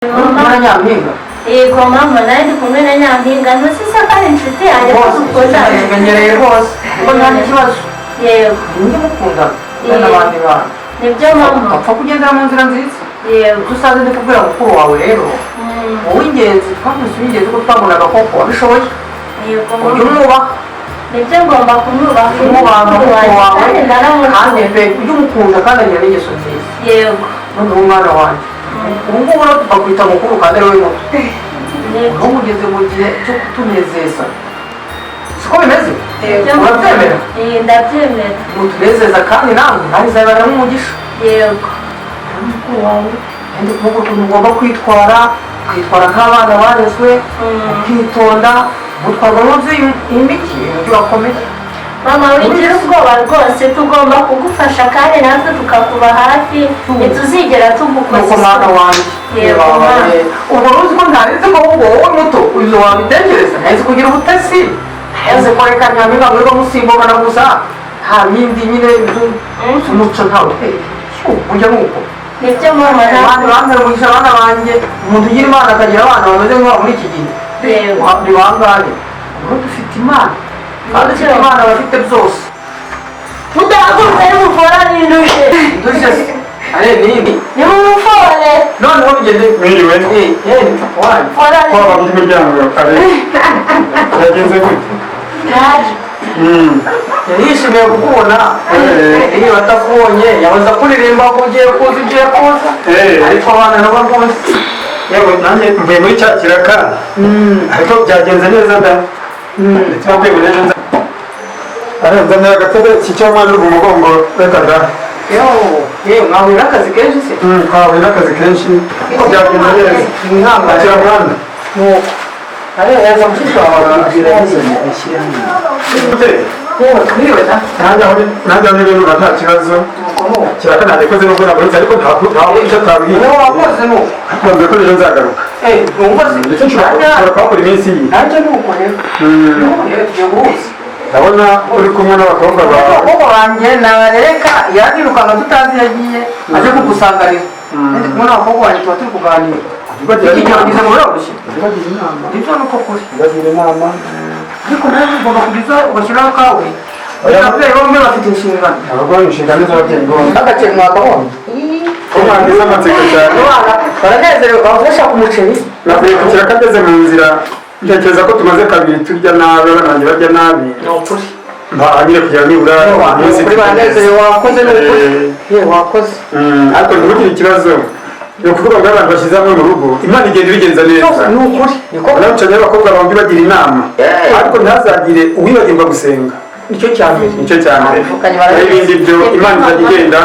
Mama nyampinga. Yego mama nawe ndi kumwe na nyampinga ntusisa kandi inshuti yanjye Bose menyereye rwose. Ko nta n'ikibazo. Yego. Njye mukunda. N'abandi bana. Nibyo mama. Upfa kugendera mu nzira nziza. Yego. Dusanze ndi kubwira mukuru wawe rero. Wowe ingenzi twamusi w'ingenzi ko twabonaga koko wabishoboye. Yego Ujye mama. umwubaha. Nibyo ngomba kumwubaha. Umwubaha mukuru wawe. Kandi ndaramukunda. Kandi pe ujye umukunda kandi agira n'ingeso nziza. Yego. None umwana wanjye. Ubu ngubu rero tukakwita mukuru kandi ari wowe muto. Yego. Ubu ugeze mu gihe cyo kutunezeza. Siko bimeze? Yego. Urabyemera? Ndabyemera. Mutunezeza kandi nawe ntazabana n'umugisha. Yego. Mukuru wawe kandi kuvuga ukuntu ugomba kwitwara nk'abana barezwe, ukitonda, gutwarwa mu nzu y'imijyi, umujyi wakomeye. Mama wigira ubwoba rwose tugomba kugufasha kandi natwe tukakuba hafi ntituzigera tugukoza Nuko mwana wanjye. Yego mama. Ubwo ruzi ko ntarizi ko ahubwo wowe muto uzi wabitekereza ntazi kugira ubutasi. Ntazi ko reka nyampinga mwirirwa musimbukana gusa nta bindi nyine umuco ntawe. Burya nuko. Nibyo mama Abandi bambere umugisha abana banjye umuntu ugira imana akagira abana bameze nk'abo muri iki gihe. Yego. Ni bangahe? Ubu dufite imana. Kandi dufite imana bafite byose. Mudahaguruka nimufora n'indushe. Indushe se? Are nini? Nimumufore. Noneho bigende. Mwiriwe. Wanyu. Fora Kwaba by'imiryango kare. Yagenze gute? naje. Yishimiye kukubona. Iyo batakubonye yabaza kuririmba ko ugiye kuza. Ariko abana nabo rwose. Yego nanjye mvuye muri cya kiraka. Ariko byagenze neza da. Twabwiye neza. Arenza neza gatebe cy'cyamwana uri mu mugongo reka da. Yewe mwahurira akazi kenshi se? Twahurira akazi kenshi. Ko byagenze neza. Mwihangane. Akira mwana. Yaza mushishwa wawe abwira yewe twiriwe da. Nanjye aho n'ibintu nta kibazo. Kiraka ntadekoze nubwo nagurutse ariko ntabwo icyo twabwiye. Niwe wakoze nuko. Ntabwo ko ejo nzagaruka. Numvaze. Ndetse nshobora kuhakora iminsi iyi. Nanjye nuko rero. Tugiye guhuza. Ndabona uri kumwe n'abakobwa bawe. Abakobwa banjye nabareka yadirukanka tutazi yagiye aje kugusanganira. Ndi kumwe n'abakobwa banjye tuba turi kuganira. Iki gihe mu biroroshye. Ndabagira inama. Nibyo nuko kuri. Ndabagira inama. Ariko nawe ugomba kugiza ugashyiraho kawe. Ababyeyi bombi bafite inshingano. Abarwaye inshingano z'ababyeyi bombi. Agakeka mwakabonye. Ko mwagize amatsiko cyane. Abana baranezerewe bafasha ku muceri. Navuye ku kiraka ageze mu nzira. Ntekereza ko tumaze kabiri turya nabi abana banjye barya nabi. Ni ukuri. Nyine kugira nibura iminsi Kuri banezerewe wakoze n'ukuri. Yewe wakoze. ariko ntugire ikibazo. Ni ukuvuga ngo abantu bashyize hamwe mu rugo Imana igenda ibigenza neza. Ni ukuri. Niko Nabacanye abakobwa bombi bagira inama. Ariko ntazagire uwibagirwa gusenga. nicyo cyane. Nicyo cyane. N'ibindi byo Imana izajya igenda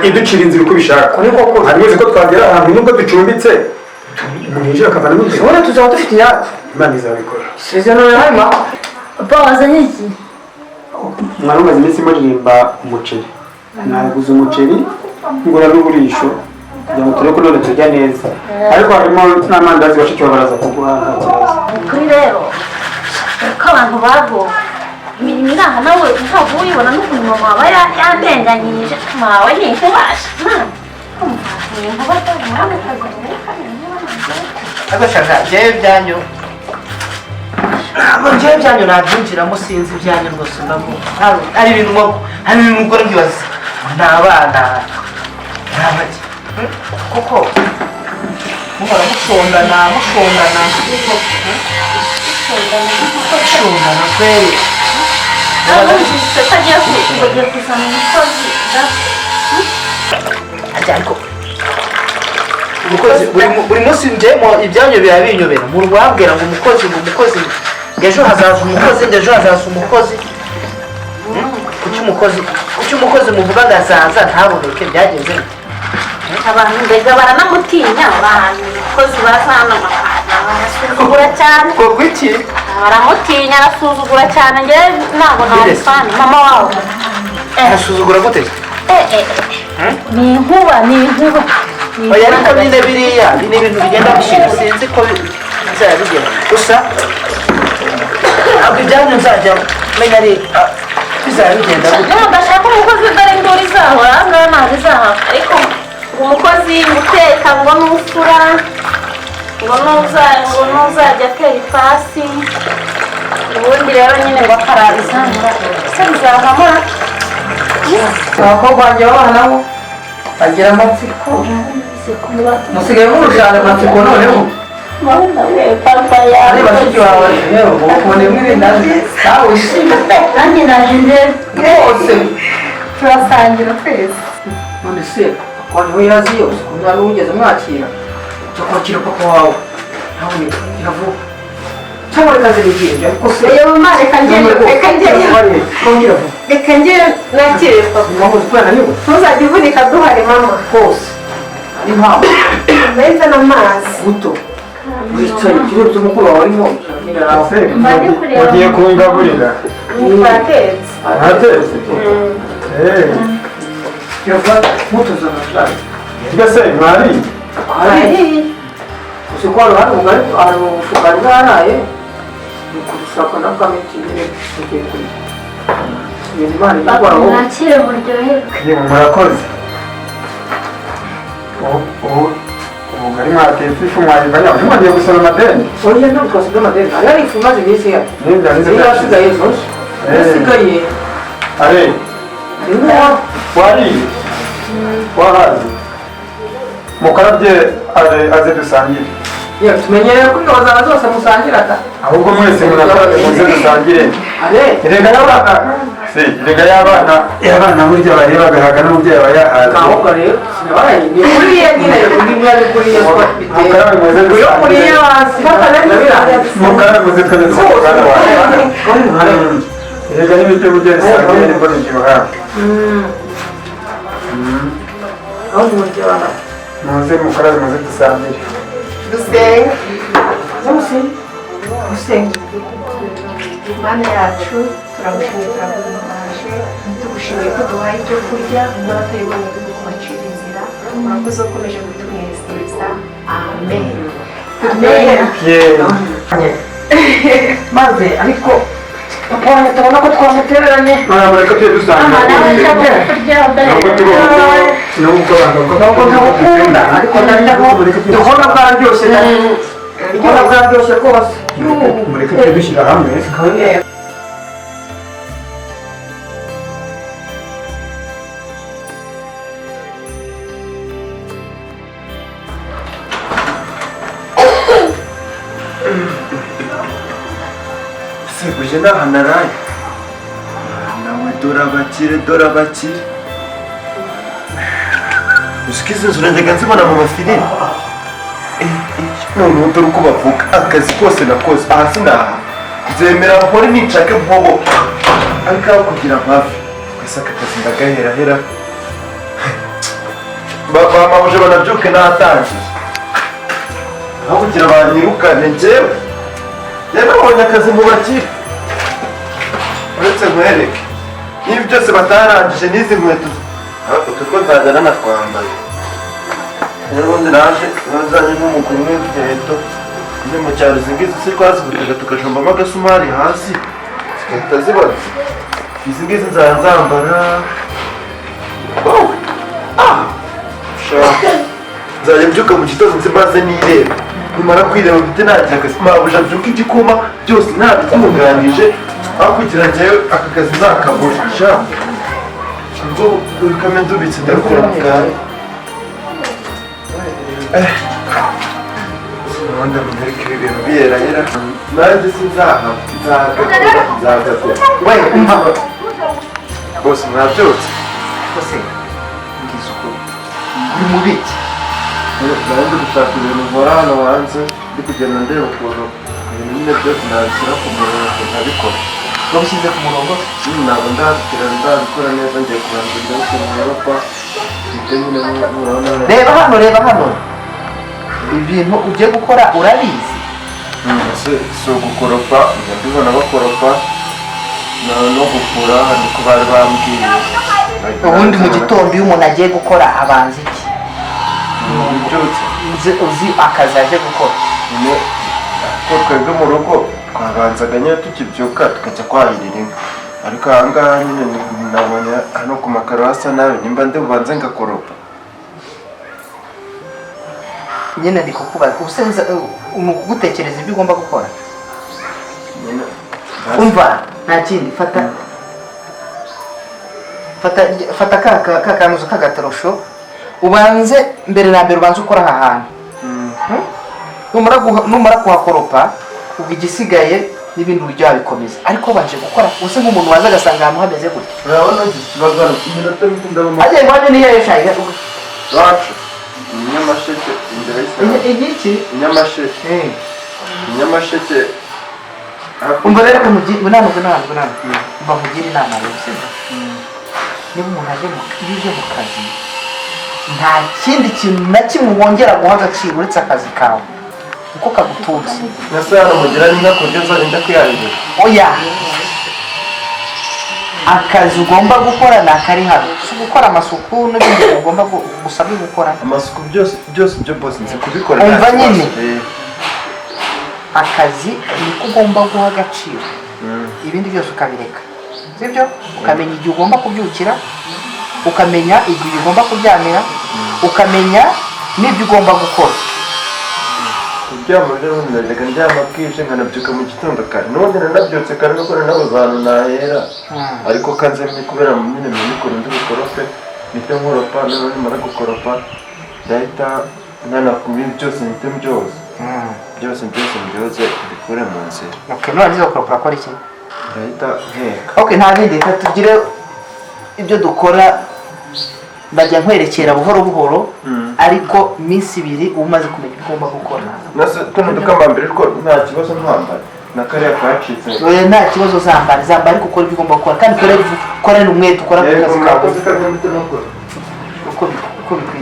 iducira inzira uko ibishaka. Niko kuri. Hanyuma ko twagera ahantu nubwo ducumbitse umuntu yinjira akavana n'inzira. Ubundi tuzaba dufite iyacu. Imana izabikora. Isezerano rihari ma. Papa wazanye iki? Mwari umaze iminsi muririmba umuceri. Naguze umuceri ngura n'uburisho kugira ngo turebe ko none turya neza. Ariko harimo n'amandazi bashiki baraza kuguha nta kibazo. Kuri rero ko abantu bagowe imirimo iraha nawe ntabwo uyibona n'ukuntu mama aba yandenganyije mawe ntikubasha Agashaka jewe byanyu. Ntabwo jewe byanyu nabyinjiramo sinzi ibyanyu rwose ndavuga. Ari ibintu mukora nkibaza. Ni abana. Ntabaki. Koko. Muhora mushondana. Mushondana kweli. utagiye kuzana umukozi Ariko umukozi buri munsi njyemo ibyanyu biba binyobera umuntu wabwira ngo umukozi ejo hazaza umukozi kuki umukozi muvuga ngazaza ntaboneke byagenze abantu mbega baranamutinya abantu umukozi bazana barasuzugura cyane iki baramutinya arasuzugura cyane njyewe ntabwo nabifana mama wawe asuzugura gute ni inkuba oya ariko nyine biriya ni ibintu bigenda bishira sinzi ko bizajya bigenda gusa ntabwo ibyanyu nzajya menya ari bizajya bigenda gute mudashaka umukozi dore induru izahora ahangaha ntabwo izahava ariko umukozi guteka ngo n'ufura ngo ntuzajya atera ipasi ubundi rero nyine ngo akarabizanira ese bizahamura abakobwa banjye b'abana bo bagira amatsiko musigaye murushana amatsiko noneho papa yawe ari bashiki bawe rero ubone mwirindazi nawe wishime nanjye naje ndebe rwose turasangira twese none se papa niwe yazi yose ko nta n'uwigeze mwakira cyo kwakira papa wawe nawe iravuga cyangwa reka zirigenge ariko se yewe mama reka ngende nakire papa mwakoze kubera niwe ntuzajya uvunika duhari mama hose ari mpamvu mbese n'amazi buto wicaye kirebye umukuru wawe arimo ugiye kungaburira twatetse ntatetse kirafata buto zanashaka mbese mwari ari uzi ko hari umugari hari ubufukari bwaraye ni kudushaka na kamiti nyine tugiye kurya ibintu imana igikoraho nakire muryoherwe yewe murakoze ubugari mwatetse ifu mwayivanya ntimwagiye gusora amadeni oya ntabwo twasize amadeni ariyo ari ifu imaze iminsi ya n'ibyo niyo yasigaye zose yasigaye are rimwe wariye wahazi mukarabye aze dusangire yewe tumenyereye ko ingabo zawe zose musangira ata ahubwo mwese munakorane muze dusangire are erega y'abana burya barebaga haga n'umubyeyi aba yahaze ahubwo rero sinabaye ni kuriye nyine undi mwari kuriye ko biteye mukarabye muze uyo kuriye dusangire hasi ndabiraye mukarabye muze twese dusangire erega n'ibyo burya bisangire nibwo biryoha aho muryoha muze mukarabye muze dusangire dusenge gusenga mana yacu turagushimiye turaguhimbaje tugushimiye ko duhaye ibyo kurya niba tuyibonye kubacira inzira murakoze ukomeje kutunezeza amen amen maze ariko papa wanjye tubona ko twamutereranye mureka tujye dusangire nubwo ntabwo ntabukunda ariko ndabona duhora bwaryoshye duhora bwaryoshye rwose mureke tujye dushyira hamwe seguje nahanaraye nawe dore abakire uziko izi nzu najyaga nzibona mu mafilime noneho dore uko bavuga akazi kose nakoze aha sinaha nzemera nkore nicake mpobo ariko aho kugira mpavi twese aka kazi ndagaherahera bamahuje banabyuke n'ahatangiye aho kugira banyirukane njyewe nabonye akazi mu bakire uretse nkwereke niba byose batarangije n'izi nkweto utu two nzajya nanatwambaye n'ubundi naje nazanye n'umuguru w'inkweto ndi mu cyaro izi ngizi si twaziguriraga tugajombamo agasumari hasi zigahita zibona izi ngizi nzajya nzambara nzajya mbyuka mu gitondo nzi maze nireba nimara kwireba mfite nagira akazi mabuja mbyuka igikoma byose ntabitunganyije aho kugira njyewe aka kazi nzakabura ubwo kamwe ndubitse ndabikora mu bwawe ubundi mwereke ibi bintu biyerahera nanjye sinzaha nzagakora we umva bose mwabyutse rwose ngize uko ni mubiki nari ndi gushaka ibintu nkora hano hanze ndi kugenda ndeba ukuntu ibintu nyine byose nabishyira ku murongo nkabikora wabishyize ku murongo ntabwo ndabikora neza ngiye kurangurira ukuntu nyubakwa mfite nyine murabona reba hano ibintu ugiye gukora urabizi si ugukoropa mbibona bakoropa no gukura niko bari bambwiye ubundi mu gitondo iyo umuntu agiye gukora abanza iki byutse uzi akazi aje gukora nyine ko twebwe mu rugo twabanzaga nyine tukibyuka tukajya kwahirira inka ariko ahangaha nyine nabonye hano ku makaro hasa nabi nimba ndi bubanze ngakoropa nyine ndi kukubaza usenza gutekereza ibyo ugomba gukora umva nta kindi fata ka kanuzo k'agatorosho ubanze mbere na mbere ubanze ukora aha hantu numara kuhakoropa ubwo igisigaye n'ibindi buryo wabikomeza ariko wabanje gukora use nk'umuntu waza agasanga ahantu hameze gutya urabona gisibagara iminota mike ndabona agiye iwanyu niyo yeshaye bacu inyamasheke imbere y'ishyamba igiki inyamasheke inyamasheke umva rero umva nkugire inama rero sibyo niba umuntu uje mu kazi nta kindi kintu na kimwe wongera guha agaciro uretse akazi kawe kuko kagutunze nase hano mugira n'inka ku buryo nzagenda kwiyarira oya akazi ugomba gukora ni akari hano si gukora amasuku n'ibindi ugomba gusabwa gukora amasuku byose ibyo bose nzi kubikora umva nyine akazi niko ugomba guha agaciro ibindi byose ukabireka sibyo ukamenya igihe ugomba kubyukira ukamenya igihe ugomba kuryamira ukamenya n'ibyo ugomba gukora kuryama rero najyaga ndyama bwije nkanabyuka mu gitondo kare n'ubundi nanabyutse kare nuko nanabuze ahantu nahera ariko kanzemye kubera nyine mu mikoro ndi bukorope mpite nkoropa noneho nimara gukoropa ndahita nkanakuba byose mpite byose mbyoze mbikure mu nzira nurangiza gukoropa urakora iki ndahita nkeka nta bindi reka tugire ibyo dukora ndajya nkwerekera buhoro buhoro ariko iminsi 2 uba umaze kumenya ibyo ugomba gukora nase tuno dukambambere ko nta kibazo ntwambara na kariya kacitse nta kibazo zambara ariko ukora ibyo ugomba gukora kandi ukora n'umwete ukora ku kazi kawe uko bikwiye